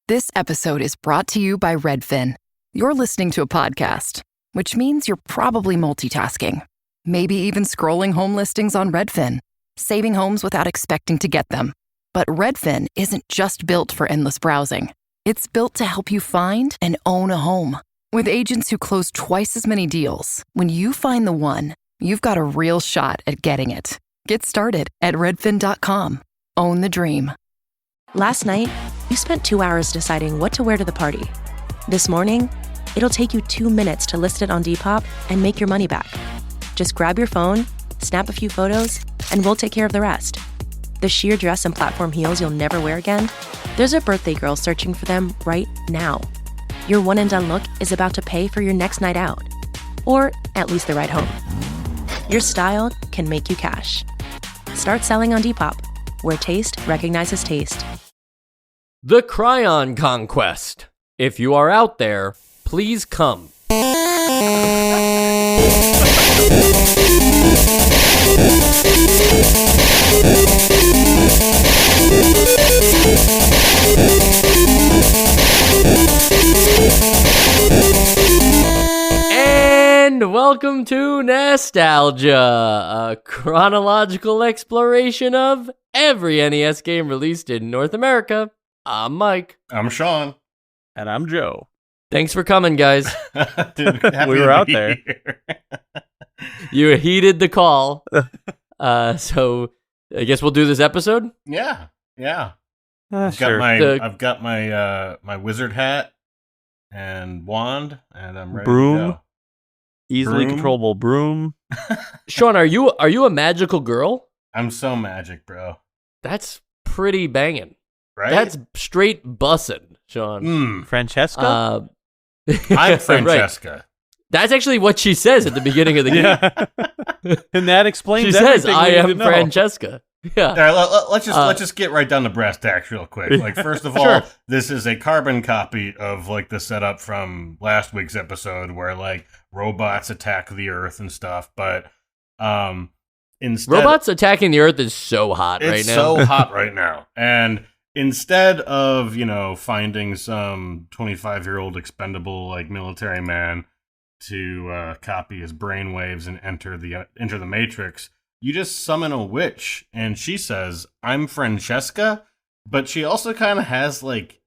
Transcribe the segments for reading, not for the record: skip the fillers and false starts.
This episode is brought to you by Redfin. You're listening to a podcast, which means you're probably multitasking. Maybe even scrolling home listings on Redfin, saving homes without expecting to get them. But Redfin isn't just built for endless browsing. It's built to help you find and own a home. With agents who close twice as many deals, when you find the one, you've got a real shot at getting it. Get started at redfin.com. Own the dream. Last night, you spent 2 hours deciding what to wear to the party. This morning, it'll take you 2 minutes to list it on Depop and make your money back. Just grab your phone, snap a few photos, and we'll take care of the rest. The sheer dress and platform heels you'll never wear again? There's a birthday girl searching for them right now. Your one and done look is about to pay for your next night out. Or at least the ride home. Your style can make you cash. Start selling on Depop, where taste recognizes taste. The Krion Conquest. If you are out there, please come. And welcome to Nostalgia, a chronological exploration of every NES game released in North America. I'm Mike. I'm Sean. And I'm Joe. Thanks for coming, guys. Dude, We were out there. You heeded the call. So I guess we'll do this episode. Yeah. Sure. I've got my wizard hat and wand, and I'm ready Broom. to go. Easily Broom. controllable broom. Sean, are you a magical girl? I'm so magic, bro. That's pretty banging. Right? That's straight bussin', Sean. Francesca? I'm Francesca. Right. That's actually what she says at the beginning of the game. Yeah. And that explains She says, everything I we need to am know. Francesca. Yeah. All right, let's just get right down to brass tacks real quick. Like, first of all, Sure. This is a carbon copy of like the setup from last week's episode where like robots attack the Earth and stuff. But instead, Robots attacking the Earth is so hot right it's now. so hot right now, and instead of finding some 25-year-old expendable like military man to copy his brainwaves and enter the Matrix, you just summon a witch, and she says, "I'm Francesca," but she also kind of has like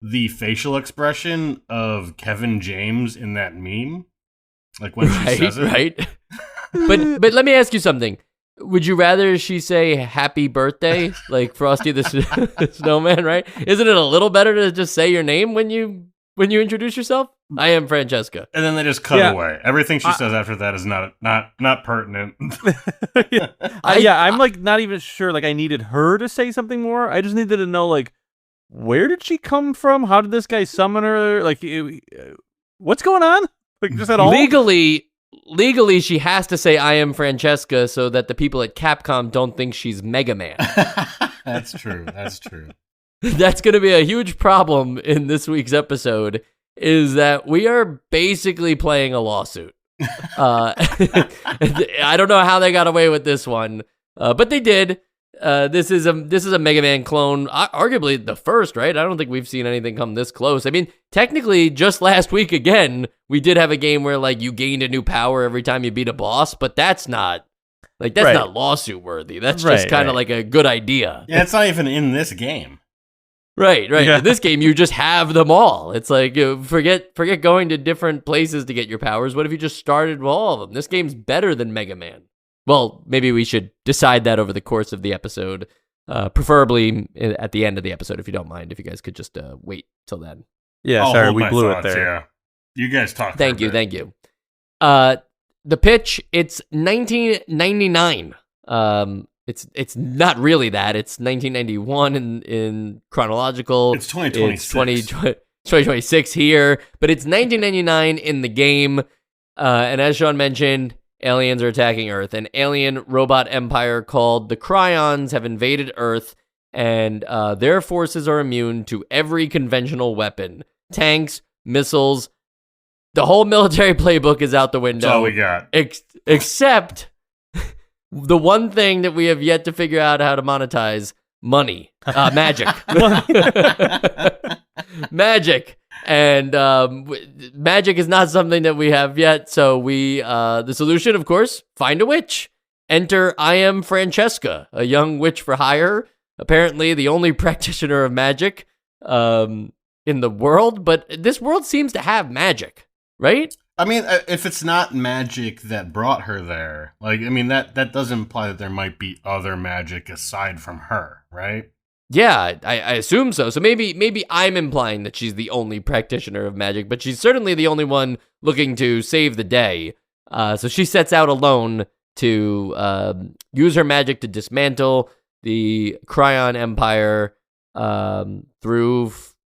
the facial expression of Kevin James in that meme, like when she says it. Right. But let me ask you something. Would you rather she say happy birthday like Frosty the Snowman, right? Isn't it a little better to just say your name when you introduce yourself? I am Francesca. And then they just cut away. Everything she says after that is not pertinent. I'm like not even sure like I needed her to say something more. I just needed to know like where did she come from? How did this guy summon her? Like what's going on? Like just at all? Legally, she has to say I am Francesca so that the people at Capcom don't think she's Mega Man. That's true. That's going to be a huge problem in this week's episode, is that we are basically playing a lawsuit. I don't know how they got away with this one, but they did. This is a Mega Man clone, arguably the first, right? I don't think we've seen anything come this close. I mean, technically, just last week again, we did have a game where like you gained a new power every time you beat a boss, but that's not lawsuit worthy. That's just kind of like a good idea. Yeah, it's not even in this game. Right. Yeah. In this game, you just have them all. It's like, forget going to different places to get your powers. What if you just started with all of them? This game's better than Mega Man. Well, maybe we should decide that over the course of the episode, preferably at the end of the episode, if you don't mind. If you guys could just wait till then. Yeah, I'll sorry, hold we my blew thoughts, it there. Yeah. You guys talk. Thank you. The pitch, it's 1999. It's not really that. It's 1991 in chronological. It's 2026. It's 2026 here, but it's 1999 in the game. And as Sean mentioned, aliens are attacking Earth. An alien robot empire called the Krions have invaded Earth, and their forces are immune to every conventional weapon. Tanks, missiles, the whole military playbook is out the window. That's all we got. Except the one thing that we have yet to figure out how to monetize: money, magic. magic. And magic is not something that we have yet. So the solution, of course, find a witch. Enter I am Francesca, a young witch for hire. Apparently the only practitioner of magic in the world. But this world seems to have magic, right? I mean, if it's not magic that brought her there, like, I mean, that does imply that there might be other magic aside from her, right? Yeah, I assume so. So maybe I'm implying that she's the only practitioner of magic, but she's certainly the only one looking to save the day. So she sets out alone to use her magic to dismantle the Krion Empire through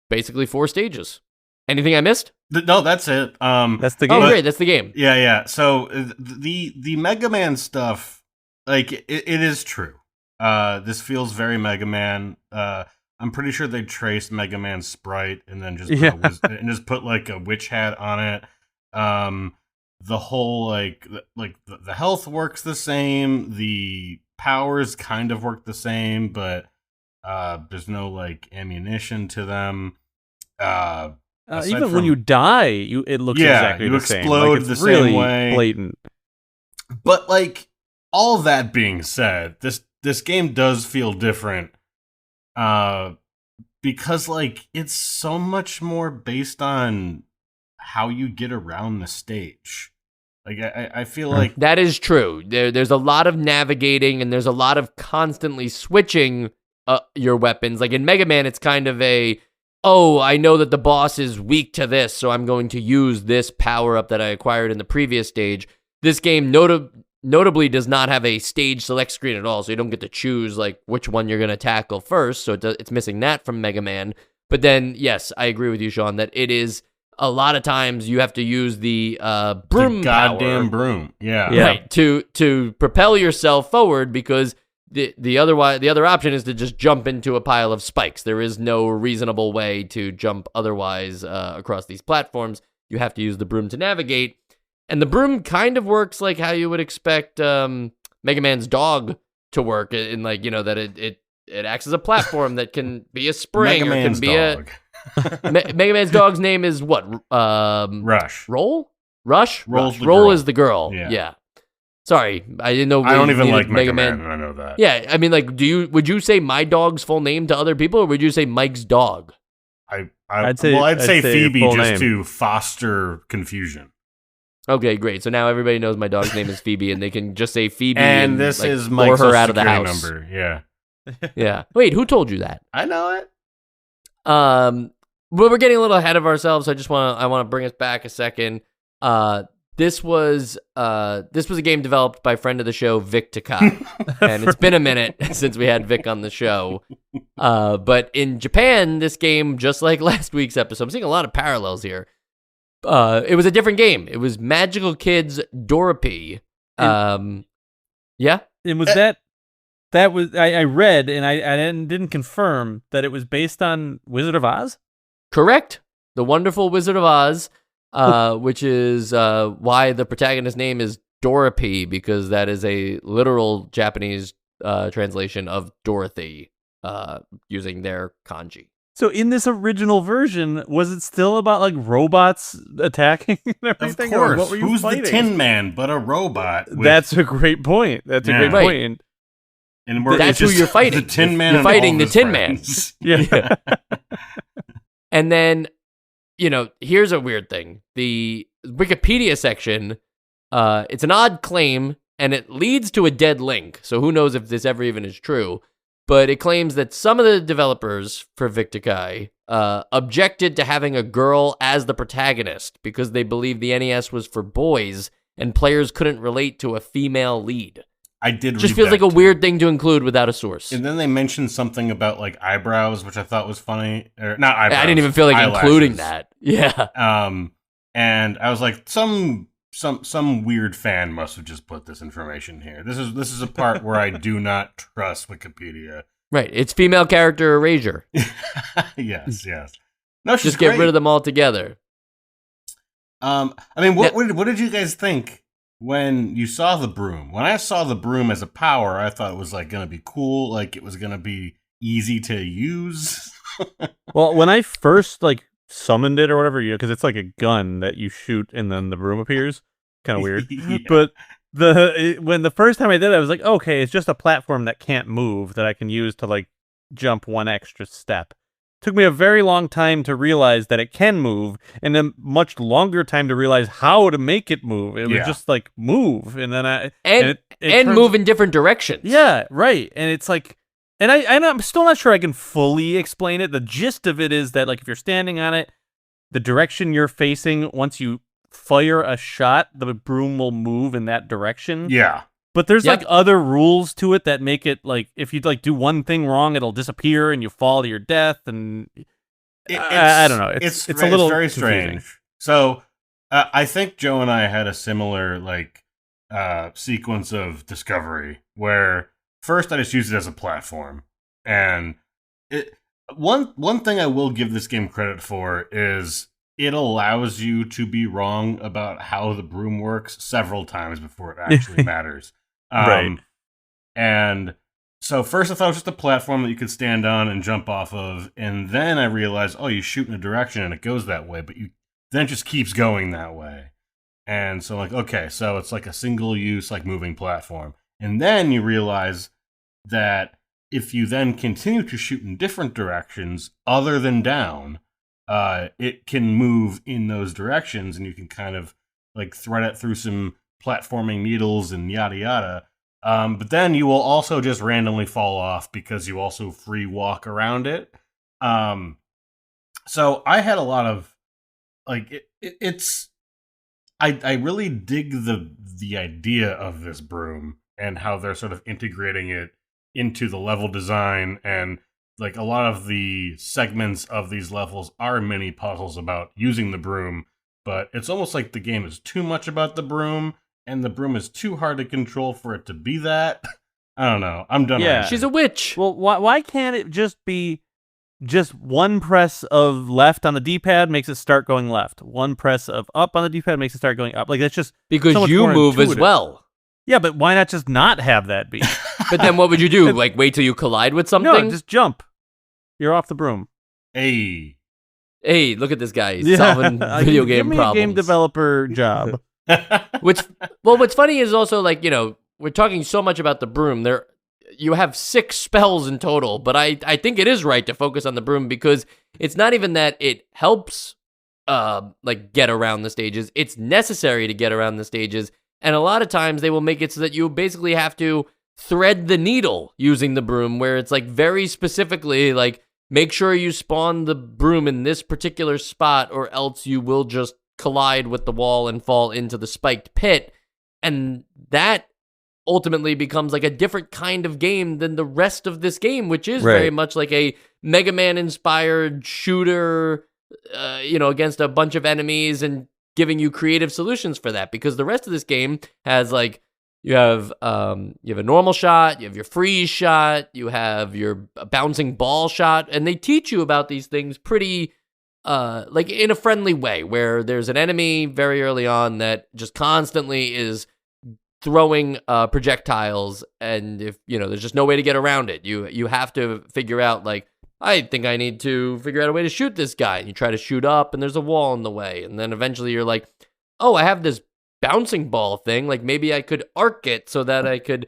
basically 4 stages. Anything I missed? No, that's it. That's the game. Oh, great, that's the game. Yeah. So the Mega Man stuff, like, it is true. This feels very Mega Man. I'm pretty sure they traced Mega Man's sprite and then just put like a witch hat on it. The whole the health works the same. The powers kind of work the same, but there's no like ammunition to them. Even when you die, it looks exactly the same. Explode it's the really same way. Blatant. But like, all that being said, this game does feel different, because like it's so much more based on how you get around the stage. Like I feel like that is true. There's a lot of navigating and there's a lot of constantly switching your weapons. Like in Mega Man, it's kind of I know that the boss is weak to this, so I'm going to use this power-up that I acquired in the previous stage. This game notably does not have a stage select screen at all, so you don't get to choose like which one you're going to tackle first, so it's missing that from Mega Man. But then, yes, I agree with you, Sean, that it is a lot of times you have to use the broom goddamn power, broom. Yeah. Right, to propel yourself forward, because the other option is to just jump into a pile of spikes. There is no reasonable way to jump otherwise across these platforms. You have to use the broom to navigate. And the broom kind of works like how you would expect Mega Man's dog to work, in like, that it acts as a platform that can be a spring Mega or Man's can be dog. Mega Man's dog's name is what? Rush. Roll? Rush? Roll's the Roll girl. is the girl. Yeah. Sorry, I didn't know. I don't even needed like Mega Man, and I know that. Yeah, I mean, like, would you say my dog's full name to other people, or would you say Mike's dog? I'd say Phoebe full just name. to foster confusion. Okay, great. So now everybody knows my dog's name is Phoebe, and they can just say Phoebe And this like, is lure Mike's her out of the security house. number. Yeah. Yeah. Wait, who told you that? I know it. Well, we're getting a little ahead of ourselves. I want to bring us back a second. This was a game developed by friend of the show, Vic Takai. And it's been a minute since we had Vic on the show. But in Japan, this game, just like last week's episode, I'm seeing a lot of parallels here. It was a different game. It was Magical Kids Dorapy. Yeah? And was that was I read and I didn't confirm that it was based on Wizard of Oz? Correct. The Wonderful Wizard of Oz. Which is why the protagonist's name is Dorapy, because that is a literal Japanese translation of Dorothy, using their kanji. So in this original version, was it still about like robots attacking and everything? Of Or course. what were you Who's fighting? the Tin Man but a robot? That's a great point. That's a great Right. point. And That's it's who you're just fighting. The Tin Man. You're and fighting all the his Tin Man. friends. Yeah. And then, here's a weird thing. The Wikipedia section, it's an odd claim, and it leads to a dead link. So who knows if this ever even is true. But it claims that some of the developers for Vic Takai objected to having a girl as the protagonist because they believed the NES was for boys and players couldn't relate to a female lead. I did. Just read feels that like a too. weird thing to include without a source. And then they mentioned something about like eyebrows, which I thought was funny. Or not eyebrows. I didn't even feel like eyelashes. including that. Yeah. And I was like, some weird fan must have just put this information here. This is a part where I do not trust Wikipedia. Right. It's female character erasure. Yes. No, she's Just get great. rid of them altogether. I mean, what did you guys think when you saw the broom? When I saw the broom as a power, I thought it was like gonna be cool, like it was gonna be easy to use. Well, when I first like summoned it or whatever, because it's like a gun that you shoot and then the broom appears. Kind of weird. Yeah. But when the first time I did it, I was like, okay, it's just a platform that can't move that I can use to like jump one extra step. Took me a very long time to realize that it can move, and a much longer time to realize how to make it move. It was just like move, and then it move in different directions. Yeah, right. And it's like, and I'm still not sure I can fully explain it. The gist of it is that like if you're standing on it, the direction you're facing, once you fire a shot, the broom will move in that direction. Yeah. But there's like other rules to it that make it like if you like do one thing wrong, it'll disappear and you fall to your death. And I don't know. It's a little very confusing. strange. So I think Joe and I had a similar like sequence of discovery where first I just used it as a platform, and one thing I will give this game credit for is it allows you to be wrong about how the broom works several times before it actually matters. Right. And so first I thought it was just a platform that you could stand on and jump off of, and then I realized, oh, you shoot in a direction and it goes that way, but then it just keeps going that way. And so like, okay, so it's like a single use, like moving platform. And then you realize that if you then continue to shoot in different directions other than down, it can move in those directions, and you can kind of like thread it through some platforming needles and yada yada. But then you will also just randomly fall off because you also free walk around it. So I had a lot of like I really dig the idea of this broom and how they're sort of integrating it into the level design, and like a lot of the segments of these levels are mini puzzles about using the broom, but it's almost like the game is too much about the broom, and the broom is too hard to control for it to be that. I don't know. I'm done. Yeah. She's a witch. Well, why can't it just be just one press of left on the D-pad makes it start going left. One press of up on the D-pad makes it start going up. Like that's just because so much you more move intuitive. as well. Yeah, but why not just not have that be? But then what would you do? Like wait till you collide with something? No, just jump. You're off the broom. Hey, look at this guy. He's solving video game give me problems. A game developer job. What's funny is also like, you know, we're talking so much about the broom. You have 6 spells in total, but I think it is right to focus on the broom because it's not even that it helps like get around the stages. It's necessary to get around the stages. And a lot of times they will make it so that you basically have to thread the needle using the broom, where it's like very specifically like make sure you spawn the broom in this particular spot or else you will just collide with the wall and fall into the spiked pit. And that ultimately becomes like a different kind of game than the rest of this game, which is very much like a Mega Man inspired shooter, against a bunch of enemies and giving you creative solutions for that. Because the rest of this game has like, you have a normal shot, you have your freeze shot, you have your bouncing ball shot, and they teach you about these things pretty like in a friendly way, where there's an enemy very early on that just constantly is throwing projectiles, and if there's just no way to get around it, you have to figure out like, I think I need to figure out a way to shoot this guy, and you try to shoot up and there's a wall in the way, and then eventually you're like, oh, I have this bouncing ball thing, like maybe I could arc it so that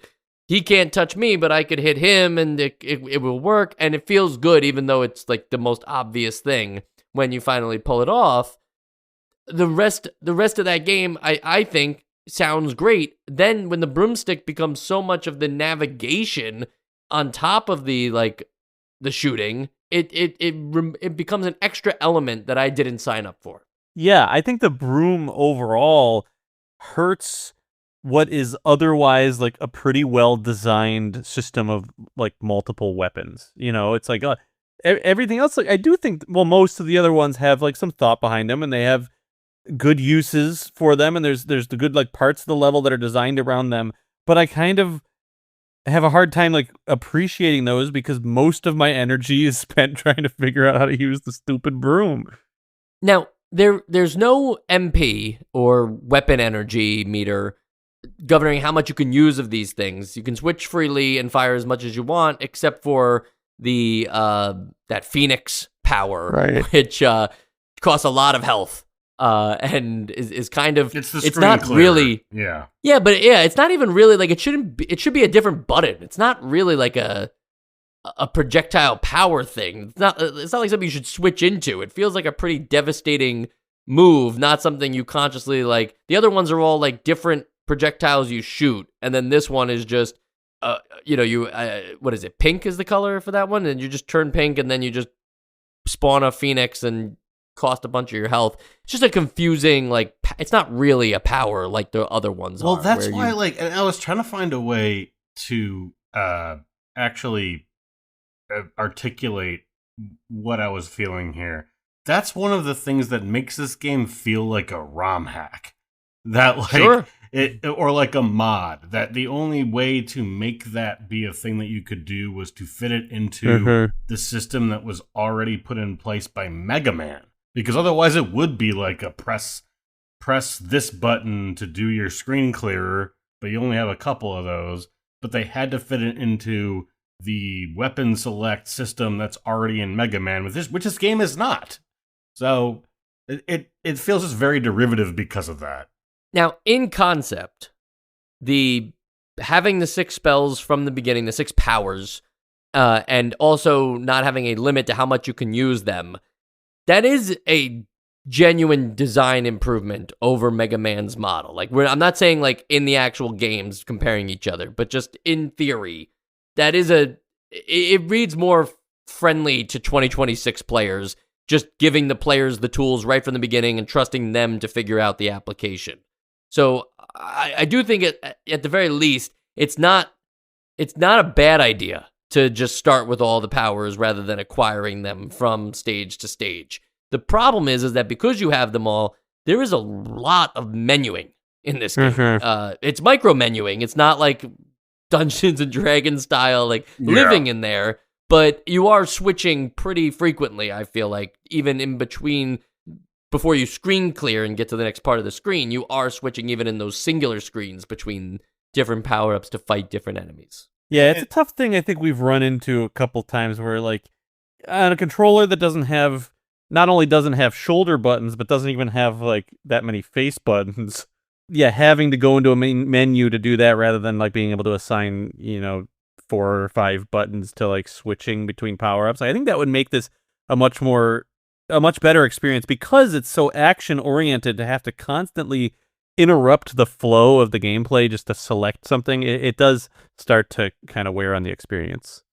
he can't touch me, but I could hit him and it will work, and it feels good even though it's like the most obvious thing when you finally pull it off. The rest of that game, I think, sounds great. Then when the broomstick becomes so much of the navigation on top of the shooting, it becomes an extra element that I didn't sign up for. Yeah, I think the broom overall hurts what is otherwise like a pretty well designed system of like multiple weapons. It's like everything else. Like I do think, most of the other ones have like some thought behind them, and they have good uses for them, and there's the good like parts of the level that are designed around them. But I kind of have a hard time like appreciating those because most of my energy is spent trying to figure out how to use the stupid broom. Now, there's no MP or weapon energy meter governing how much you can use of these things. You can switch freely and fire as much as you want, except for the that Phoenix power, right, which costs a lot of health. And is kind of it's the it's screen not clearer. really yeah it's not even really like it should be a different button. It's not really like a projectile power thing. It's not like something you should switch into. It feels like a pretty devastating move, not something you consciously like. The other ones are all like different projectiles you shoot, and then this one is just what is it, pink is the color for that one, and you just turn pink and then you just spawn a phoenix and cost a bunch of your health. It's just a confusing, like, it's not really a power like the other ones well are. that's why and I was trying to find a way to actually articulate what I was feeling here. That's one of the things that makes this game feel like a ROM hack. That like sure. Or like a mod, that the only way to make that be a thing that you could do was to fit it into the system that was already put in place by Mega Man. Because otherwise it would be like a press this button to do your screen clearer, but you only have a couple of those. But they had to fit it into the weapon select system that's already in Mega Man, which this game is not. So it feels just very derivative because of that. Now, in concept, having the 6 spells from the beginning, the 6 powers, and also not having a limit to how much you can use them, that is a genuine design improvement over Mega Man's model. Like, I'm not saying like in the actual games comparing each other, but just in theory, that is it reads more friendly to 2026 players, just giving the players the tools right from the beginning and trusting them to figure out the application. So I do think at the very least, it's not a bad idea to just start with all the powers rather than acquiring them from stage to stage. The problem is that because you have them all, there is a lot of menuing in this game. It's micro menuing. It's not like Dungeons and Dragons style, like living in there, but you are switching pretty frequently. I feel like even in between. Before you screen clear and get to the next part of the screen, you are switching even in those singular screens between different power-ups to fight different enemies. Yeah, it's a tough thing I think we've run into a couple times where, like, on a controller that not only doesn't have shoulder buttons, but doesn't even have, like, that many face buttons. Yeah, having to go into a main menu to do that rather than, like, being able to assign, 4 or 5 buttons to, like, switching between power-ups. I think that would make this a much better experience because it's so action-oriented to have to constantly interrupt the flow of the gameplay just to select something. It does start to kind of wear on the experience.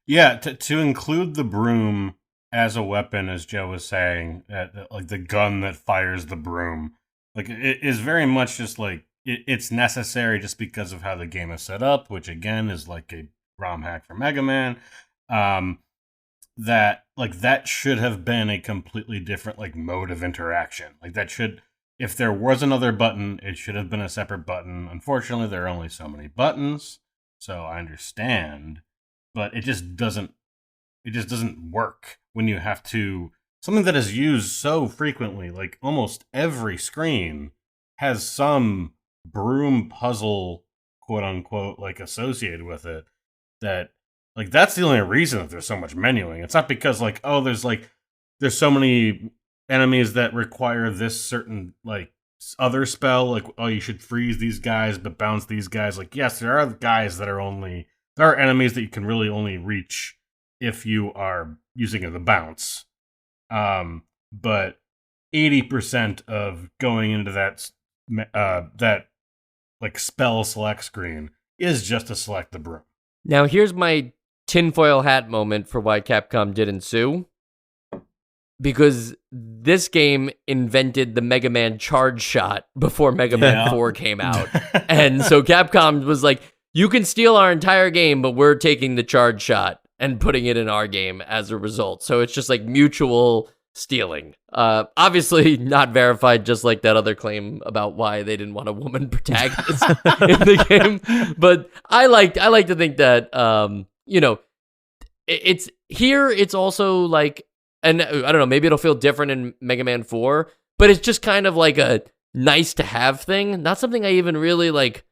Yeah, to include the broom as a weapon, as Joe was saying, like the gun that fires the broom, like it is very much just like it's necessary just because of how the game is set up, which again is like a ROM hack for Mega Man. That should have been a completely different like mode of interaction. Like that should, if there was another button, it should have been a separate button. Unfortunately, there are only so many buttons, so I understand, but it just doesn't work when you have to, something that is used so frequently, like almost every screen has some broom puzzle, quote unquote, like associated with it, that like that's the only reason that there's so much menuing. It's not because like, oh, there's so many enemies that require this certain like other spell, like, oh, you should freeze these guys but bounce these guys. Like, yes, there are enemies that you can really only reach if you are using the bounce. But 80% of going into that like spell select screen is just to select the broom. Now here's my tinfoil hat moment for why Capcom didn't sue. Because this game invented the Mega Man charge shot before Mega Man 4 came out. And so Capcom was like, you can steal our entire game, but we're taking the charge shot and putting it in our game as a result. So it's just like mutual stealing. Obviously not verified, just like that other claim about why they didn't want a woman protagonist in the game. But I like to think that, it's also like, and I don't know, maybe it'll feel different in Mega Man 4, but it's just kind of like a nice to have thing. Not something I even really like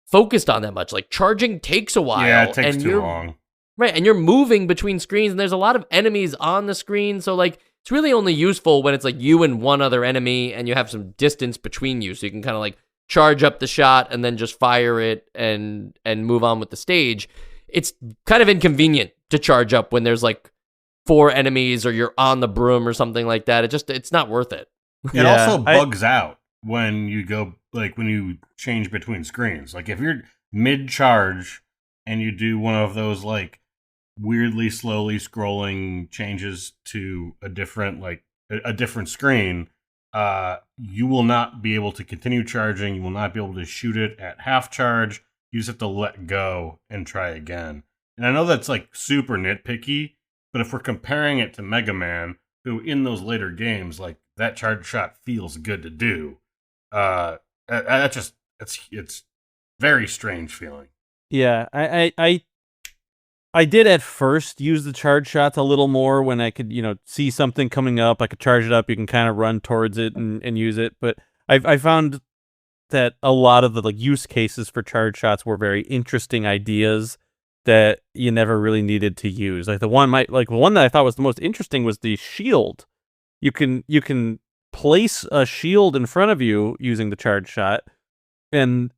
focused on that much. Like charging takes a while. Yeah, it takes too long. Right, and you're moving between screens, and there's a lot of enemies on the screen, so like It's really only useful when it's like you and one other enemy and you have some distance between you, so you can kind of like charge up the shot and then just fire it and move on with the stage. It's kind of inconvenient to charge up when there's like 4 enemies or you're on the broom or something like that. It's not worth it. It also bugs out when you go, like, when you change between screens. Like, if you're mid-charge and you do one of those, like, weirdly slowly scrolling changes to a different screen, you will not be able to continue charging. You will not be able to shoot it at half charge. You just have to let go and try again. And I know that's, like, super nitpicky, but if we're comparing it to Mega Man, who in those later games, like, that charge shot feels good to do, it's very strange feeling. Yeah, I did at first use the charge shots a little more when I could, see something coming up. I could charge it up. You can kind of run towards it and use it. But I found that a lot of the use cases for charge shots were very interesting ideas that you never really needed to use. Like the one that I thought was the most interesting was the shield. You can place a shield in front of you using the charge shot, and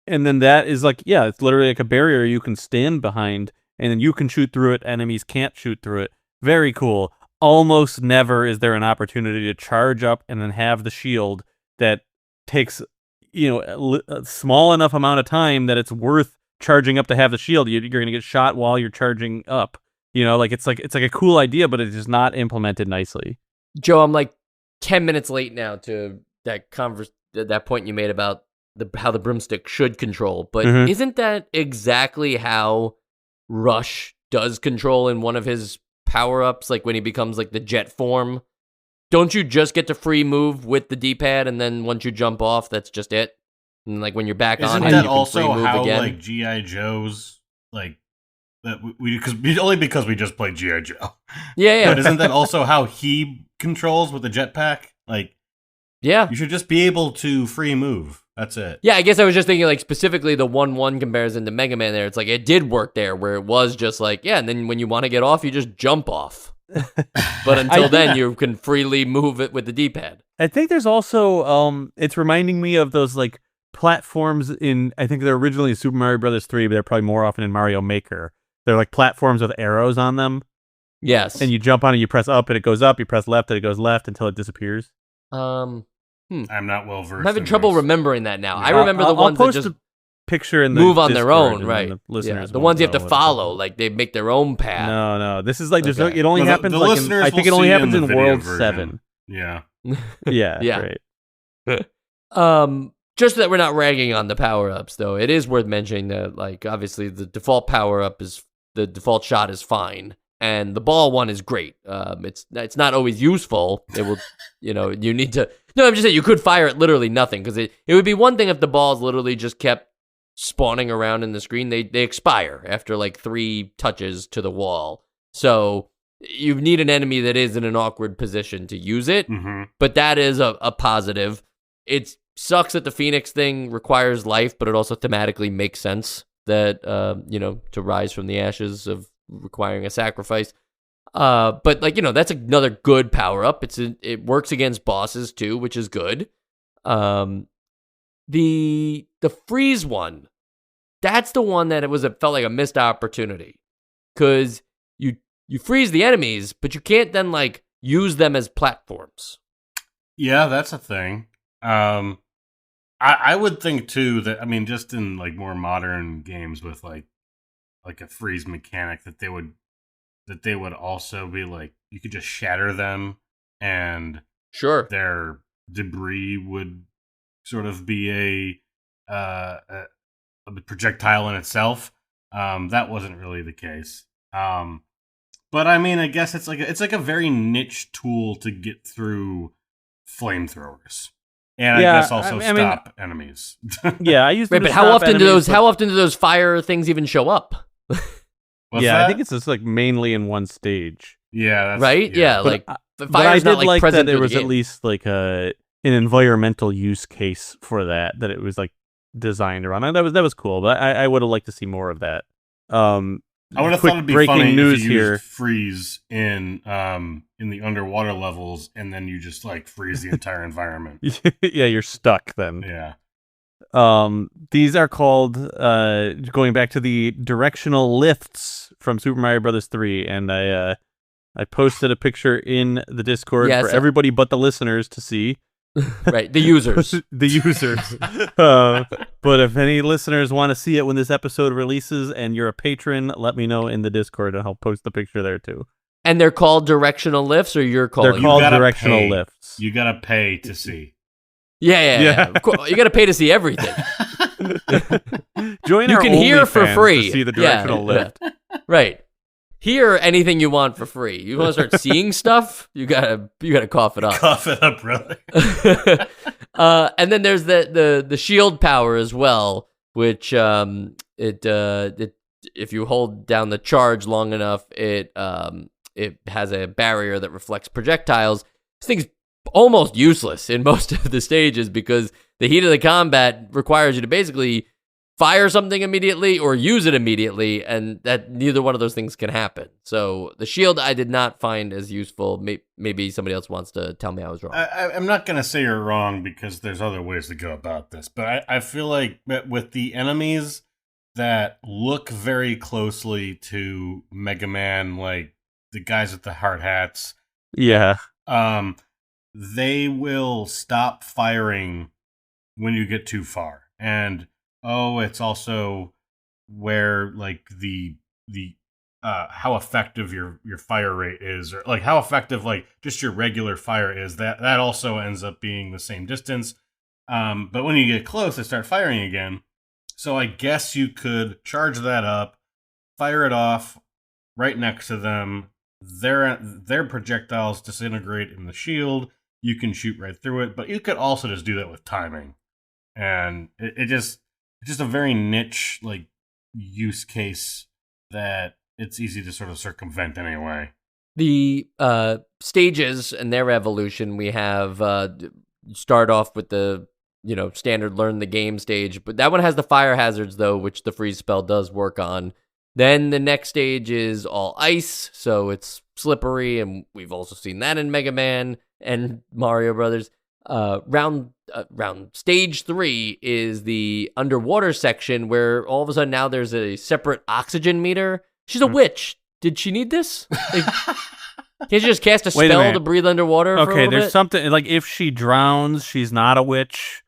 then that is it's literally like a barrier you can stand behind. And then you can shoot through it. Enemies can't shoot through it. Very cool. Almost never is there an opportunity to charge up and then have the shield that takes, a small enough amount of time that it's worth charging up to have the shield. You're going to get shot while you're charging up. It's like a cool idea, but it is not implemented nicely. Joe, I'm like 10 minutes late now to that point you made about how the broomstick should control. But isn't that exactly how Rush does control in one of his power-ups, like when he becomes like the jet form? Don't you just get to free move with the D-pad, and then once you jump off, that's just it? And like when you're back on him, you can free move how, again? Like G.I. Joe's, like that because we just played G.I. Joe. Yeah. But isn't that also how he controls with the jetpack? Like, yeah, you should just be able to free move. That's it. Yeah, I guess I was just thinking, like, specifically the 1-1 comparison to Mega Man there. It's like, it did work there, where it was just like, yeah, and then when you want to get off, you just jump off. But until then, you can freely move it with the D-pad. I think there's also, it's reminding me of those, like, platforms I think they're originally in Super Mario Bros. 3, but they're probably more often in Mario Maker. They're like platforms with arrows on them. Yes. And you jump on it, you press up, and it goes up. You press left, and it goes left until it disappears. I'm not well versed. I'm having trouble remembering that now. I remember the ones that just picture in the move on their Discord, own, right? The listeners, the ones you have to follow, like they make their own path. No, this is like it only happens. I think it only happens in World 7. Yeah, yeah, right. Just that we're not ragging on the power ups, though. It is worth mentioning that, like, obviously the default power up is the default shot is fine. And the ball one is great. It's not always useful. It will, you need to. No, I'm just saying you could fire at literally nothing, because it would be one thing if the balls literally just kept spawning around in the screen. They expire after like 3 touches to the wall. So you need an enemy that is in an awkward position to use it. Mm-hmm. But that is a positive. It sucks that the Phoenix thing requires life, but it also thematically makes sense that to rise from the ashes of requiring a sacrifice. But that's another good power up. It works against bosses too, which is good. The freeze one, that's the one that it felt like a missed opportunity, because you freeze the enemies, but you can't then like use them as platforms. Yeah, that's a thing. I would think too that, I mean, just in like more modern games with like a freeze mechanic, that they would also be like, you could just shatter them and sure, their debris would sort of be a projectile in itself. That wasn't really the case. But I mean, I guess it's like a very niche tool to get through flamethrowers. And yeah, I guess also stop enemies. Yeah, I used right, to but stop how often do those fire things even show up? I think it's just like mainly in one stage. Yeah, right. Yeah, but, like but I did not like present that there was game. at least like an environmental use case for that it was like designed around. And that was cool, but I would have liked to see more of that. I would have quick thought it'd be breaking funny news if you here. used freeze in the underwater levels, and then you just like freeze the entire environment. Yeah, you're stuck then. Yeah. These are called going back to the directional lifts from Super Mario Brothers 3, and I posted a picture in the Discord for everybody but the listeners to see. Right, the users. The users. But if any listeners want to see it when this episode releases and you're a patron, let me know in the Discord and I'll post the picture there too. And they're called directional lifts, or you're calling They're called directional pay. lifts. You gotta pay to see. Yeah. Of course, you got to pay to see everything. Join you our can hear for OnlyFans free. to see the directional lift. Right. Hear anything you want for free. You want to start seeing stuff? You gotta cough it up. Cough it up, brother. And then there's the shield power as well, which it if you hold down the charge long enough, it has a barrier that reflects projectiles. This thing's almost useless in most of the stages because the heat of the combat requires you to basically fire something immediately or use it immediately, and that neither one of those things can happen. So the shield I did not find as useful. Maybe somebody else wants to tell me I was wrong. I'm not going to say you're wrong because there's other ways to go about this, but I feel like with the enemies that look very closely to Mega Man, like the guys with the hard hats, Yeah. they will stop firing when you get too far. And it's also where like the how effective your fire rate is, or like how effective like just your regular fire is. That also ends up being the same distance. But when you get close, they start firing again. So I guess you could charge that up, fire it off right next to them. Their projectiles disintegrate in the shield. You can shoot right through it, but you could also just do that with timing. And it's just a very niche like use case that it's easy to sort of circumvent anyway. The stages and their evolution, we have start off with the standard learn the game stage, but that one has the fire hazards though, which the freeze spell does work on. Then the next stage is all ice, so it's slippery, and we've also seen that in Mega Man and Mario Brothers. Round stage 3 is the underwater section where all of a sudden now there's a separate oxygen meter. She's a witch. Did she need this? Like, can't you just cast a spell to breathe underwater for a little there's bit? something like if she drowns, she's not a witch.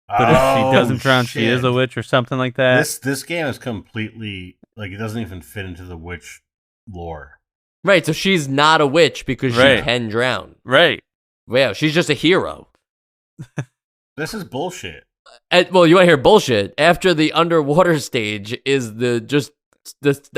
But if she doesn't drown, she is a witch or something like that. This game is completely like it doesn't even fit into the witch lore. Right, so she's not a witch because she can drown. Right. Wow, she's just a hero. This is bullshit. Well, you want to hear bullshit? After the underwater stage is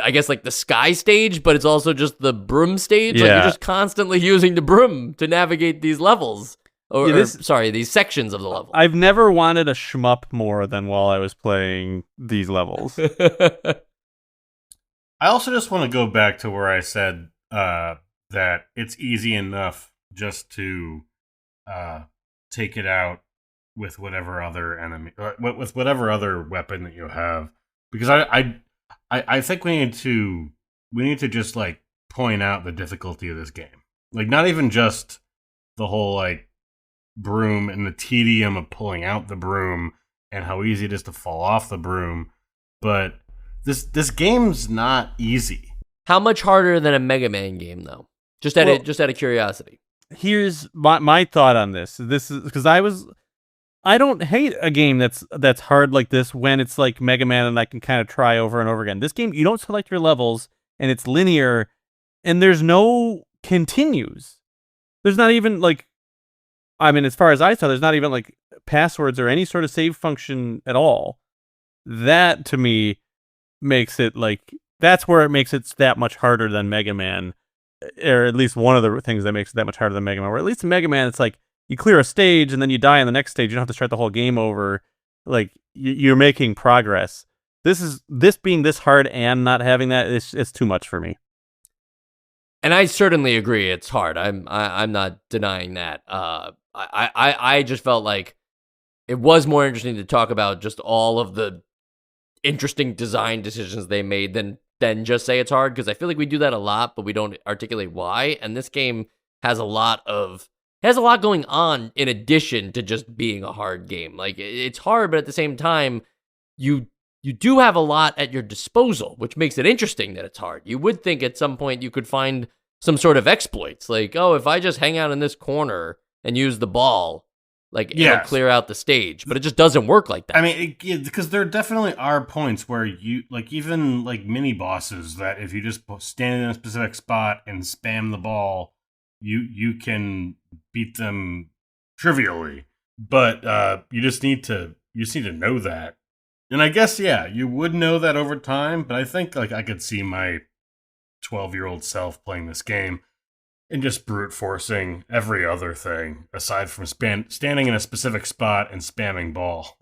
I guess like the sky stage, but it's also just the broom stage. Yeah. Like you're just constantly using the broom to navigate these levels. These sections of the level. I've never wanted a shmup more than while I was playing these levels. I also just want to go back to where I said that it's easy enough just to take it out with whatever other enemy, with whatever other weapon that you have. Because I think we need to just like point out the difficulty of this game. Like not even just the whole like broom and the tedium of pulling out the broom and how easy it is to fall off the broom, but this game's not easy. How much harder than a Mega Man game though? Just out of curiosity. Here's my thought on this. This is because I don't hate a game that's hard like this when it's like Mega Man and I can kind of try over and over again. This game, you don't select your levels and it's linear and there's no continues. There's not even like, I mean, as far as I saw, there's not even like passwords or any sort of save function at all. That to me makes it like, that's where it makes it that much harder than Mega Man, or at least one of the things that makes it that much harder than Mega Man, where at least in Mega Man, it's like, you clear a stage and then you die on the next stage. You don't have to start the whole game over. Like you're making progress. This being this hard and not having that, it's too much for me. And I certainly agree, it's hard. I'm not denying that. I just felt like it was more interesting to talk about just all of the interesting design decisions they made than then just say it's hard, because I feel like we do that a lot, but we don't articulate why. And this game has a lot going on in addition to just being a hard game. Like, it's hard, but at the same time, you do have a lot at your disposal, which makes it interesting that it's hard. You would think at some point you could find some sort of exploits, like, oh, if I just hang out in this corner and use the ball, like, it'll clear out the stage. But it just doesn't work like that. I mean, because there definitely are points where you, like, even like mini bosses, that if you just stand in a specific spot and spam the ball, you can beat them trivially. But you just need to know that. And I guess, you would know that over time, but I think, like, I could see my 12-year-old self playing this game and just brute forcing every other thing aside from standing in a specific spot and spamming ball.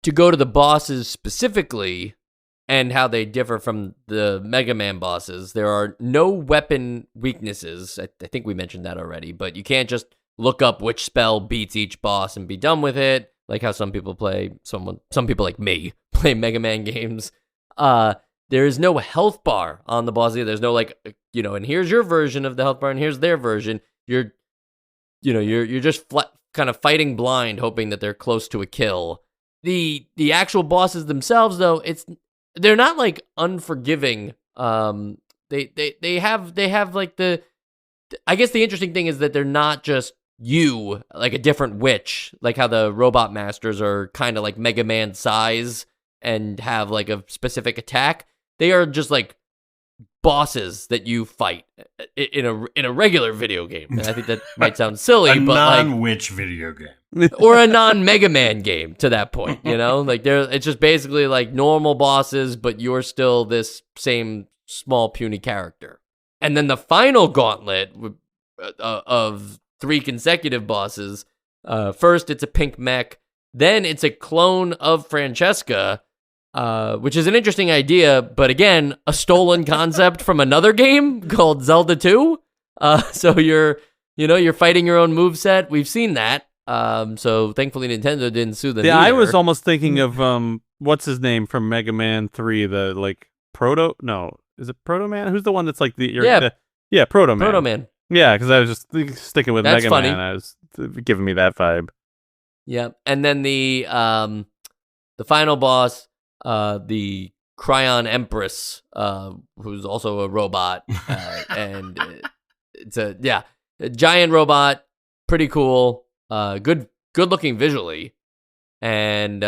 To go to the bosses specifically and how they differ from the Mega Man bosses, there are no weapon weaknesses. I think we mentioned that already, but you can't just look up which spell beats each boss and be done with it, like how some people like me play Mega Man games. There is no health bar on the boss either. There's no, like, and here's your version of the health bar and here's their version. You're just kind of fighting blind, hoping that they're close to a kill. The actual bosses themselves, though, they're not, like, unforgiving. They have like I guess the interesting thing is that they're not just you, like a different witch, like how the robot masters are kind of like Mega Man size and have like a specific attack. They are just like bosses that you fight in a regular video game. And I think that might sound silly, but non-witch video game. Or a non-Mega Man game to that point, Like, it's just basically like normal bosses, but you're still this same small puny character. And then the final gauntlet of 3 consecutive bosses. First, it's a pink mech. Then it's a clone of Francesca, which is an interesting idea, but again, a stolen concept from another game called Zelda 2. So you're fighting your own moveset. We've seen that. So thankfully Nintendo didn't sue them. Yeah, I was almost thinking of what's his name from Mega Man 3, the like is it Proto Man? Who's the one that's like Proto Man. Proto Man. Yeah, because I was just sticking with That's Mega funny. Man. I was giving me that vibe. Yeah, and then the final boss, the Krion Empress, who's also a robot, and it's a giant robot, pretty cool, good looking visually, and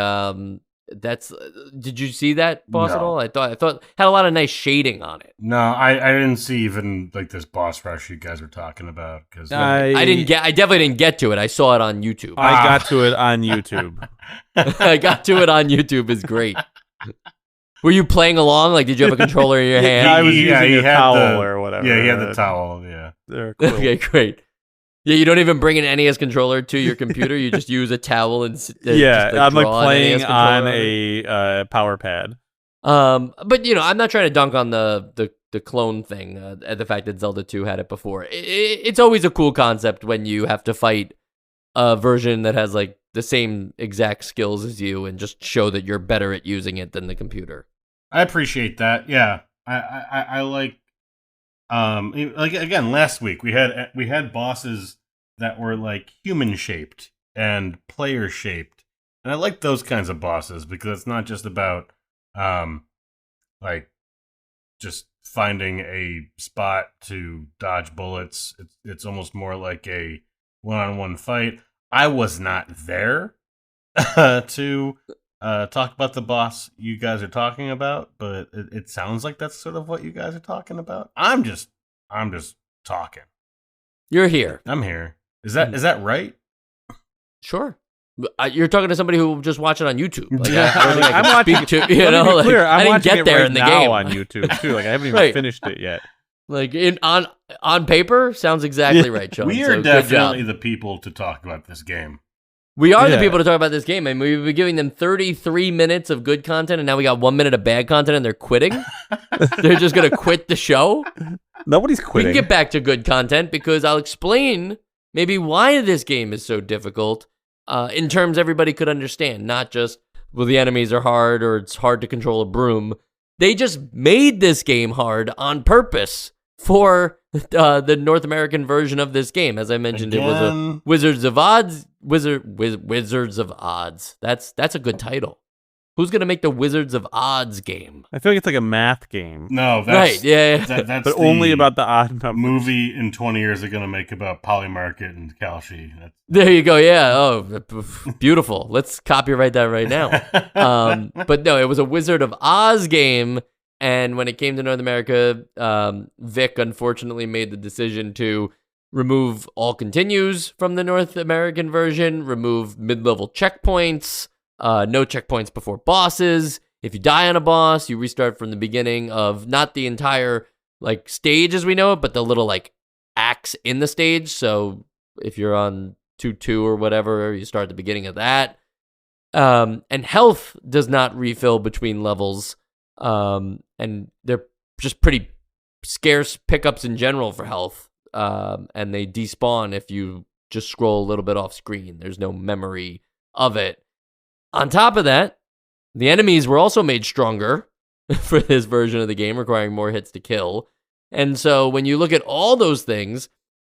that's. Did you see that boss at all? I thought had a lot of nice shading on it. No, I didn't see even like this boss rush you guys were talking about, because I definitely didn't get to it. I saw it on YouTube. I got to it on YouTube. I got to it on YouTube is great. Were you playing along? Like, did you have a controller in your hand? I was using a towel or whatever. Yeah, he had the towel. Yeah, they're cool. Okay, great. Yeah, you don't even bring an NES controller to your computer. You just use a towel and I'm like playing on a power pad. But I'm not trying to dunk on the clone thing. The fact that Zelda 2 had it before. It's always a cool concept when you have to fight a version that has like the same exact skills as you and just show that you're better at using it than the computer. I appreciate that. Yeah, I like. Like again, last week we had bosses that were like human shaped and player shaped, and I like those kinds of bosses because it's not just about like just finding a spot to dodge bullets. It's almost more like a one-on-one fight. I was not there to talk about the boss you guys are talking about, but it sounds like that's sort of what you guys are talking about. I'm just talking. You're here. I'm here. Is that right? Sure. You're talking to somebody who will just watch it on YouTube. Like, Yeah, I don't think I can I'm watching speak to, you know, like, clear, I'm I didn't watching get it there right in the now game. on YouTube too. Like I haven't even Right. finished it yet. Like on paper, sounds exactly right, Sean. We So are good definitely job. the people to talk about this game. We are the Yeah. people to talk about this game, and we've been giving them 33 minutes of good content, and now we got 1 minute of bad content, and they're quitting. They're just going to quit the show. Nobody's We quitting. can get back to good content because I'll explain maybe why this game is so difficult in terms everybody could understand, not just, well, the enemies are hard or it's hard to control a broom. They just made this game hard on purpose for the North American version of this game. As I mentioned, it was a Again. Wizards of Odds. Wizards of Odds. That's a good title. Who's gonna make the Wizards of Odds game? I feel like it's like a math game, No, Right? that's Yeah. that's but the only about the odd numbers. movie in 20 years they're gonna make about Polymarket and Kalshi. There you go. Yeah. Oh, beautiful. Let's copyright that right now. But no, it was a Wizard of Oz game. And when it came to North America, Vic unfortunately made the decision to remove all continues from the North American version, remove mid-level checkpoints, no checkpoints before bosses. If you die on a boss, you restart from the beginning of not the entire like stage as we know it, but the little like acts in the stage. So if you're on 2-2 or whatever, you start at the beginning of that. And health does not refill between levels. And they're just pretty scarce pickups in general for health. And they despawn if you just scroll a little bit off screen. There's no memory of it. On top of that, the enemies were also made stronger for this version of the game, requiring more hits to kill. And so when you look at all those things,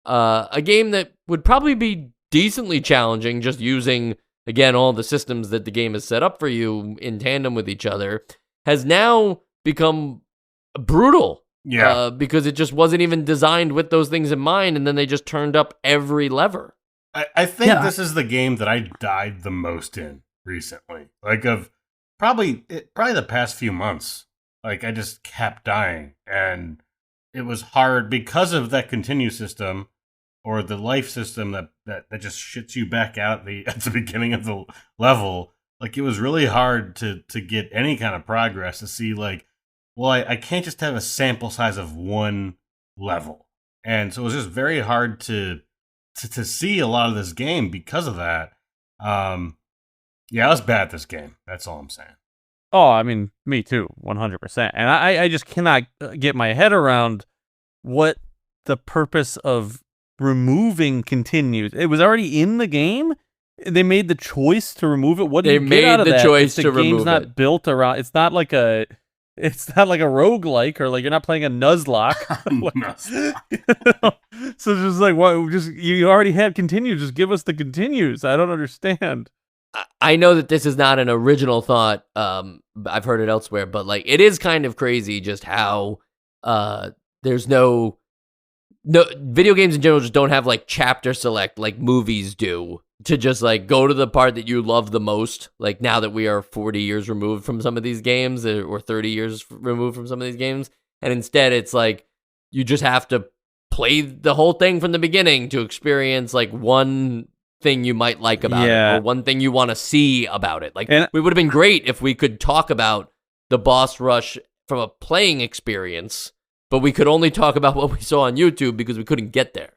a game that would probably be decently challenging just using, again, all the systems that the game has set up for you in tandem with each other, has now become brutal. Yeah. Because it just wasn't even designed with those things in mind, and then they just turned up every lever. I think Yeah. this is the game that I died the most in recently. Like of probably the past few months. Like I just kept dying, and it was hard because of that continue system or the life system that just shits you back out at the beginning of the level. Like it was really hard to get any kind of progress, to see like, well, I can't just have a sample size of one level. And so it was just very hard to see a lot of this game because of that. Yeah, I was bad at this game. That's all I'm saying. Oh, I mean, me too, 100%. And I just cannot get my head around what the purpose of removing continues. It was already in the game. They made the choice to remove it. What do They you get made out of the that? choice If to the game's remove not it. built around. It's not like a roguelike, or like you're not playing a Nuzlocke. So just like, what? Just you already had continues. Just give us the continues. I don't understand. I know that this is not an original thought. I've heard it elsewhere, but like it is kind of crazy just how there's no video games in general just don't have like chapter select like movies do, to just like go to the part that you love the most. Like now that we are 40 years removed from some of these games, or 30 years removed from some of these games, and instead it's like you just have to play the whole thing from the beginning to experience like one thing you might like about it, or one thing you want to see about it. Like, And- it would have been great if we could talk about the boss rush from a playing experience, but we could only talk about what we saw on YouTube because we couldn't get there.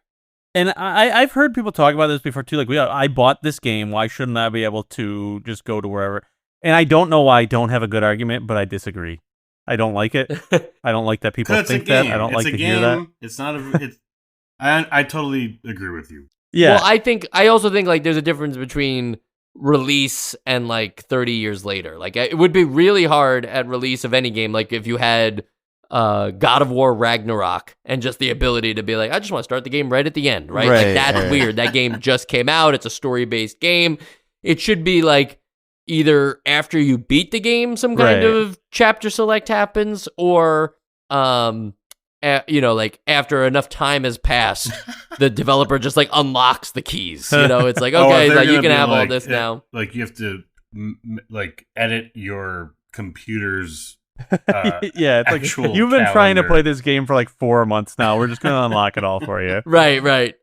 And I've heard people talk about this before too. Like, I bought this game. Why shouldn't I be able to just go to wherever? And I don't know why I don't have a good argument, but I disagree. I don't like it. I don't like that people 'Cause it's think a game. that. I don't It's like a to game. hear that. It's not a. It's. I totally agree with you. Yeah. Well, I also think like there's a difference between release and like 30 years later. Like it would be really hard at release of any game. Like if you had God of War Ragnarok and just the ability to be like, I just want to start the game right at the end, right? Like that's weird. That game just came out. It's a story-based game. It should be like either after you beat the game, some kind of chapter select happens, or like after enough time has passed, the developer just like unlocks the keys. It's like, okay, like you can have all this now. Like you have to like edit your computer's yeah, it's like you've been trying to play this game for like 4 months now. We're just gonna unlock it all for you. Right.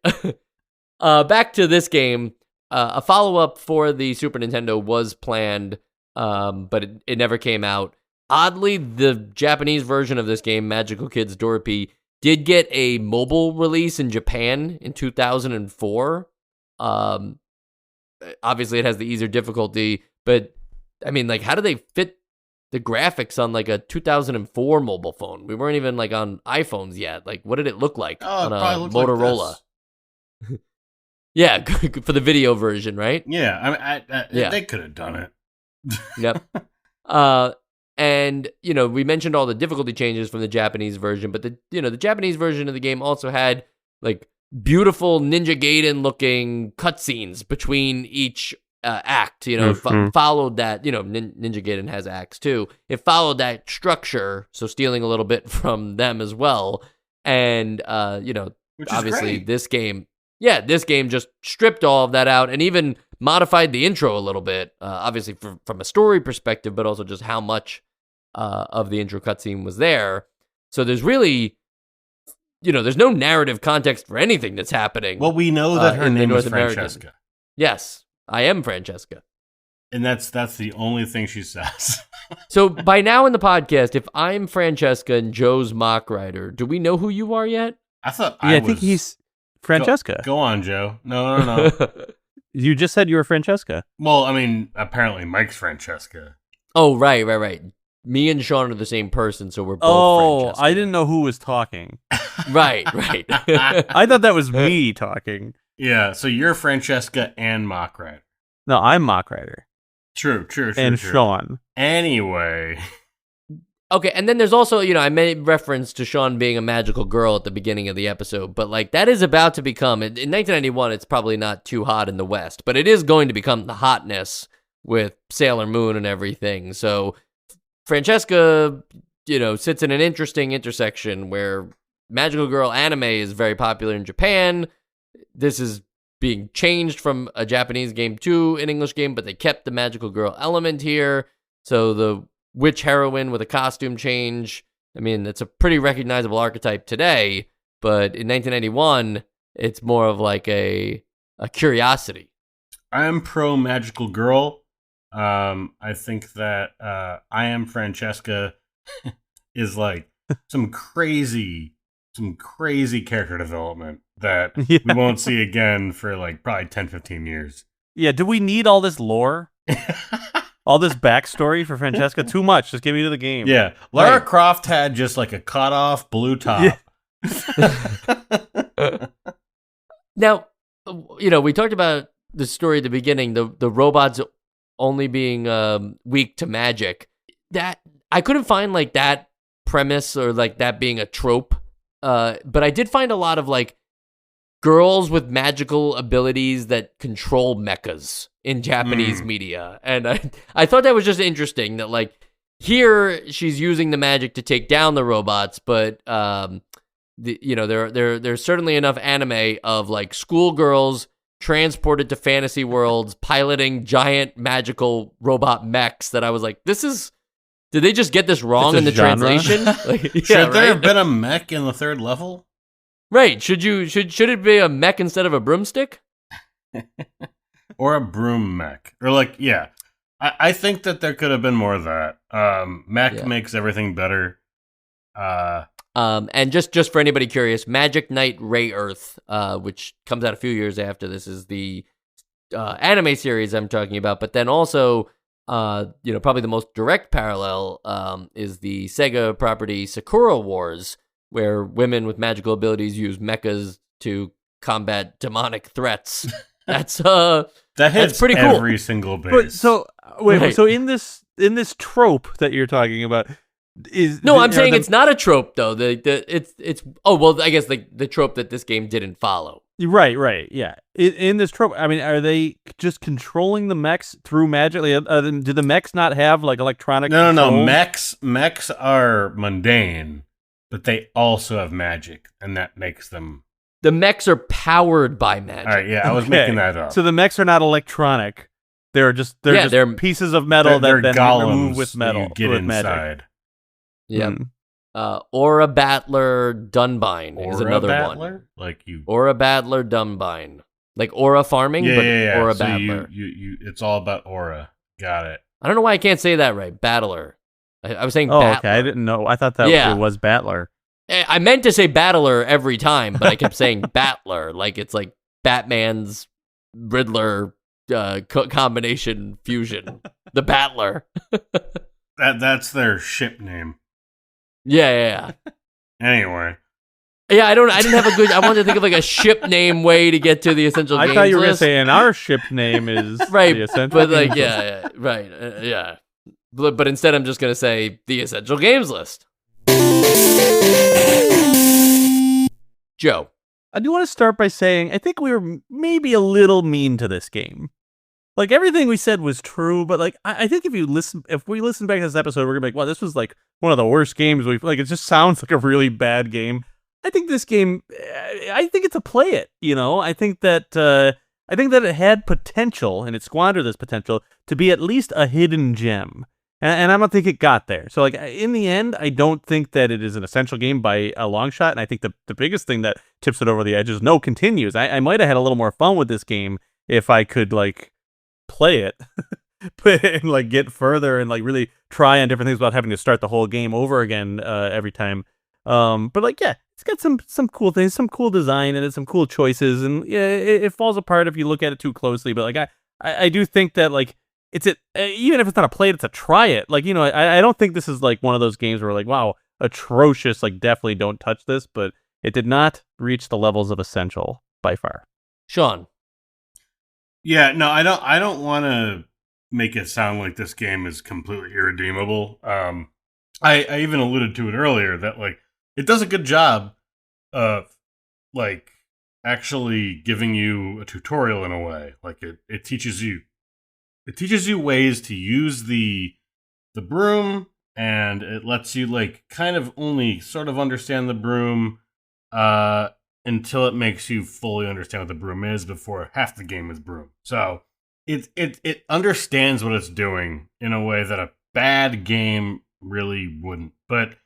Back to this game. A follow-up for the Super Nintendo was planned, but it never came out. Oddly, the Japanese version of this game, Magical Kids Dorpy, did get a mobile release in Japan in 2004. Obviously, it has the easier difficulty, but I mean, like, how do they fit the graphics on like a 2004 mobile phone? We weren't even like on iPhones yet. Like, what did it look like on a Motorola? Like yeah, for the video version, right? Yeah, they could have done it. Yep. And we mentioned all the difficulty changes from the Japanese version, but the Japanese version of the game also had like beautiful Ninja Gaiden looking cutscenes between each act. Followed that. Ninja Gaiden has acts too. It followed that structure, so stealing a little bit from them as well. And Which is obviously great. this game just stripped all of that out and even modified the intro a little bit, obviously from a story perspective, but also just how much of the intro cutscene was there. So there's really, there's no narrative context for anything that's happening. Well, we know that her name is Francesca. Yes, I am Francesca. And that's the only thing she says. So by now in the podcast, if I'm Francesca and Joe's Mock Rider, do we know who you are yet? I thought I think he's Francesca. Go on, Joe. No. You just said you were Francesca. Well, I mean, apparently Mike's Francesca. Oh, right. Me and Sean are the same person, so we're both Francesca. I didn't know who was talking. Right. I thought that was me talking. Yeah, so you're Francesca and Mock Rider. No, I'm Mock Rider. True. And Sean. Anyway. Okay, and then there's also, I made reference to Sean being a magical girl at the beginning of the episode, but like that is about to become, in 1991, it's probably not too hot in the West, but it is going to become the hotness with Sailor Moon and everything. So Francesca, sits in an interesting intersection where magical girl anime is very popular in Japan. This is being changed from a Japanese game to an English game, but they kept the magical girl element here. So the witch heroine with a costume change. I mean, it's a pretty recognizable archetype today, but in 1991, it's more of like a curiosity. I am pro magical girl. I think that I am Francesca is like some crazy character development that we won't see again for like probably 10, 15 years. Yeah, do we need all this lore? All this backstory for Francesca? Too much. Just give me to the game. Yeah. Lara Croft had just like a cut-off blue top. Yeah. Now, we talked about the story at the beginning, the robots only being weak to magic. That I couldn't find like that premise or like that being a trope. But I did find a lot of like girls with magical abilities that control mechas in Japanese media. And I thought that was just interesting that like here she's using the magic to take down the robots, but there's certainly enough anime of like schoolgirls transported to fantasy worlds piloting giant magical robot mechs that I was like, did they just get this wrong in the genre? translation? Should there have been a mech in the third level? Right. Should it be a mech instead of a broomstick? Or a broom mech. Or like, yeah. I think that there could have been more of that. Mech makes everything better. And just for anybody curious, Magic Knight Ray Earth, which comes out a few years after this, is the anime series I'm talking about. But then also, probably the most direct parallel is the Sega property Sakura Wars, where women with magical abilities use mechas to combat demonic threats. That's hits pretty cool. Every single base. But so wait, Right. so in this trope that you're talking about, I'm saying it's not a trope though. It's I guess the trope that this game didn't follow. Right, yeah. In this trope, I mean, are they just controlling the mechs through magic? Like, do the mechs not have like electronic? No. controls? Mechs are mundane. but they also have magic, and that makes them... The mechs are powered by magic. All right, yeah, I was making that up. So the mechs are not electronic. They're just pieces of metal they're that then golems remove with metal. that you get with inside. Yep. Aura Battler Dunbine is another one. Aura Battler Dunbine. Like aura farming, but Aura so Battler. You, it's all about aura. Got it. I don't know why I can't say that right. Battler. I was saying Oh, Battler. okay. I didn't know. I thought that it was Battler. I meant to say Battler every time, but I kept saying Battler. Like it's like Batman's Riddler combination fusion. The Battler. That's their ship name. Yeah. Anyway. Yeah, I didn't have a good. I wanted to think of like a ship name way to get to the essential. I games thought you were going to list. say, and our ship name is right, the essential. but like, games yeah, right, yeah. But instead, I'm just going to say the essential games list. Joe, I do want to start by saying I think we were maybe a little mean to this game. Like everything we said was true, but like I think if we listen back to this episode, we're gonna be like, wow, this was like one of the worst games we've like. It just sounds like a really bad game. I think this game, I think it's a play it. You know, I think that it had potential and it squandered this potential to be at least a hidden gem. And I don't think it got there. So, like, in the end, I don't think that it is an essential game by a long shot. And I think the biggest thing that tips it over the edge is no continues. I might have had a little more fun with this game if I could, like, play it and, like, get further and, like, really try on different things without having to start the whole game over again every time. But, like, yeah, it's got some cool things, some cool design, and it's some cool choices. And, yeah, it falls apart if you look at it too closely. But, like, I do think that, like, even if it's not a play, it's a try it. Like, you know, I don't think this is like one of those games where like, wow, atrocious, like definitely don't touch this, but it did not reach the levels of essential by far. Sean. Yeah, no, I don't want to make it sound like this game is completely irredeemable. I even alluded to it earlier that like it does a good job of like actually giving you a tutorial in a way. Like it teaches you ways to use the broom, and it lets you like kind of only sort of understand the broom until it makes you fully understand what the broom is before half the game is broom. So it understands what it's doing in a way that a bad game really wouldn't. But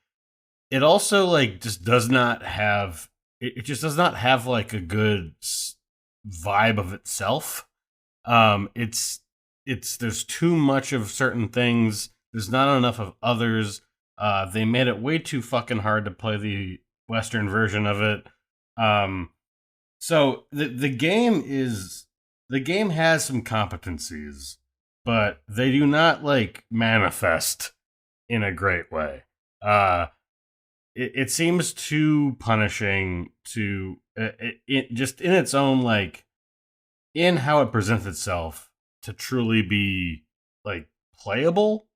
it also like just does not have it just does not have like a good vibe of itself. There's too much of certain things. There's not enough of others. They made it way too fucking hard to play the Western version of it. So the game has some competencies, but they do not like manifest in a great way. It seems too punishing to it just in its own like in how it presents itself to truly be like playable.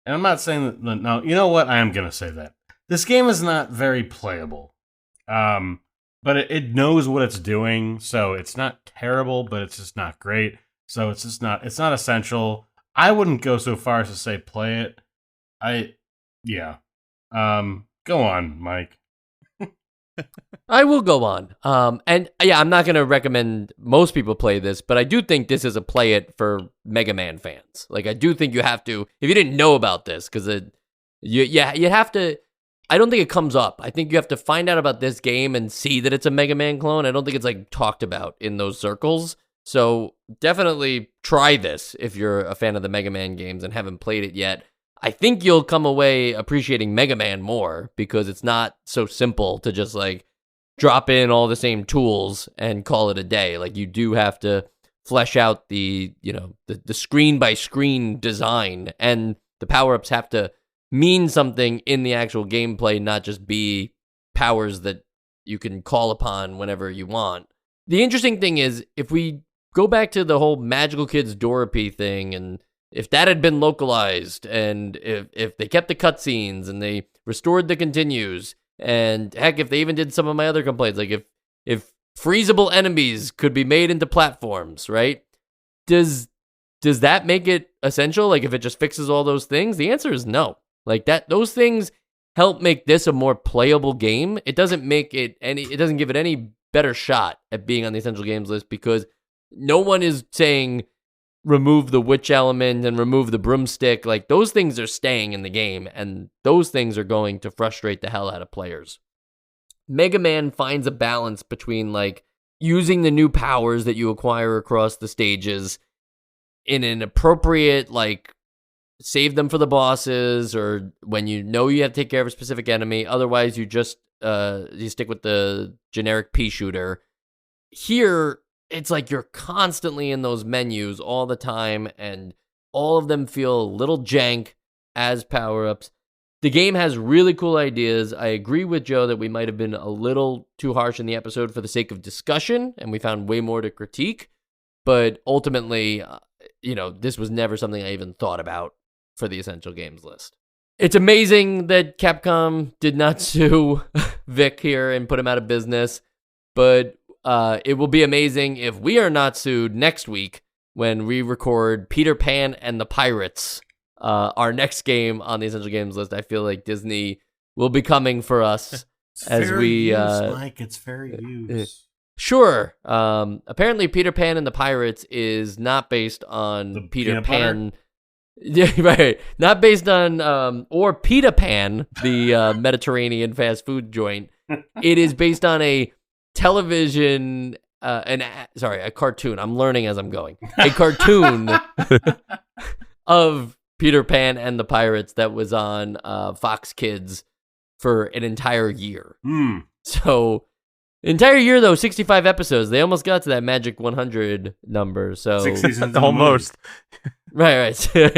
And I'm not saying that no, you know what? I am gonna say that. This game is not very playable. But it knows what it's doing, so it's not terrible, but it's just not great. So it's not essential. I wouldn't go so far as to say play it. Go on, Mike. I will go on. And yeah, I'm not going to recommend most people play this, but I do think this is a play it for Mega Man fans. Like, I do think you have to, if you didn't know about this, because you have to, I don't think it comes up. I think you have to find out about this game and see that it's a Mega Man clone. I don't think it's like talked about in those circles. So definitely try this if you're a fan of the Mega Man games and haven't played it yet. I think you'll come away appreciating Mega Man more because it's not so simple to just like drop in all the same tools and call it a day. Like you do have to flesh out the screen by screen design, and the power-ups have to mean something in the actual gameplay, not just be powers that you can call upon whenever you want. The interesting thing is, if we go back to the whole Magical Kids Dorapy thing, and if that had been localized, and if they kept the cutscenes and they restored the continues, and heck, if they even did some of my other complaints, like if freezable enemies could be made into platforms, right? Does that make it essential? Like if it just fixes all those things? The answer is no. Like those things, help make this a more playable game. It doesn't make it it doesn't give it any better shot at being on the essential games list because no one is saying remove the witch element and remove the broomstick. Like, those things are staying in the game, and those things are going to frustrate the hell out of players. Mega Man finds a balance between, like, using the new powers that you acquire across the stages in an appropriate, like, save them for the bosses, or when you know you have to take care of a specific enemy. Otherwise, you just you stick with the generic pea shooter. Here, it's like you're constantly in those menus all the time, and all of them feel a little jank as power-ups. The game has really cool ideas. I agree with Joe that we might have been a little too harsh in the episode for the sake of discussion, and we found way more to critique. But ultimately, this was never something I even thought about for the Essential Games list. It's amazing that Capcom did not sue Vic here and put him out of business, but it will be amazing if we are not sued next week when we record Peter Pan and the Pirates, our next game on the Essential Games list. I feel like Disney will be coming for us It's as fair we... use, Mike, it's fair use. Sure. Apparently, Peter Pan and the Pirates is not based on The Peter peanut Pan. Yeah, right. Not based on or Peter Pan, the Mediterranean fast food joint. It is based on a television, a cartoon. I'm learning as I'm going. A cartoon of Peter Pan and the Pirates that was on Fox Kids for an entire year. So, entire year though, 65 episodes. They almost got to that magic 100 number. So 6 seasons almost. Right. So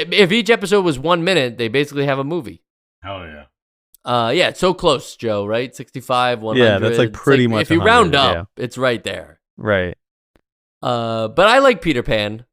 if each episode was 1 minute, they basically have a movie. Hell yeah. Yeah, it's so close, Joe, right? 65, 100. Yeah, that's like pretty much If you 100, round up, it's right there. Right. But I like Peter Pan.